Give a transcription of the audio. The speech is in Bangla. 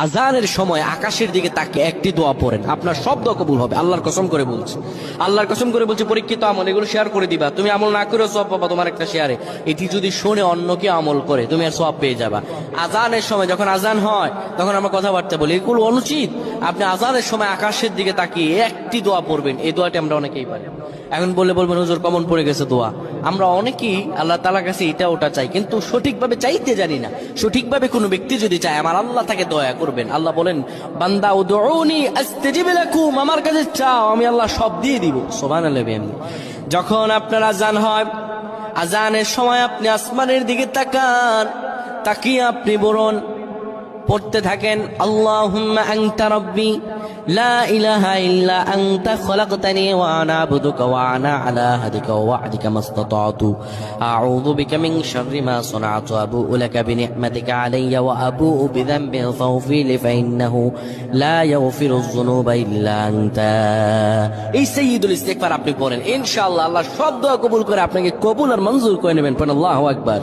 আজানের সময় আকাশের দিকে তাকিয়ে একটি দোয়া পড়েন, আপনার সব দোয়া কবুল হবে। আল্লাহর কসম করে বলছি, আল্লাহর কসম করে বলছি, পরীক্ষিত আমল এগুলো শেয়ার করে দিবা। তুমি আমল না করেও সওয়াব পাবা তোমার একটা শেয়ারে। এটি যদি শুনে অন্য কেউ আমল করে তুমি আর সওয়াব পেয়ে যাবা। আজানের সময় যখন আজান হয় তখন আমরা কথাবার্তা বলি, এগুলো অনুচিত। আপনি আজানের সময় আকাশের দিকে তাকিয়ে একটি দোয়া পড়বেন। এই দোয়াটি আমরা অনেকেই পারি। এখন বলবেন হুজুর কমন পড়ে গেছে দোয়া। আমরা অনেকেই আল্লাহ তাআলার কাছে এটা ওটা চাই, কিন্তু সঠিকভাবে চাইতে জানি না। সঠিকভাবে কোনো ব্যক্তি যদি চায় আমার আল্লাহ তাকে দয়া করবেন। আল্লাহ বলেন, বান্দা উদউনি আস্তাজিব লাকুম, আমার কাছে চাও আমি আল্লাহ সব দিয়ে দিব। সুবহানাল্লাহ। যখন আপনার আজান হয়, আজানের সময় আপনি আসমানের দিকে তাকান, তাকিয়ে আপনি বলুন, পড়তে থাকেন, আল্লাহুম্মা আনতা রাব্বি লা ইলাহা ইল্লা আনতা খলাকতানি ওয়া আনা আবদুকা ওয়া আনা আলা হাদিকা ওয়া ওয়া'দিকা মাসতাতা'তু আউযু বিকা মিন শাররি মা সানা'তু আবু'ু লাকা বিনি'মাতিকা আলাইয়া ওয়া আবু'ু বিযানবি ফাগফির লি ফাইন্নাহু লা ইয়াগফিরুয যুনুবা ইল্লা আনতা। এই সাইয়্যিদুল ইস্তিগফার আপনি পড়েন, ইনশাআল্লাহ আল্লাহ সব দোয়া কবুল করে আপনাকে কবুল আর মঞ্জুর করে নেবেন। পড়েন আল্লাহু আকবার।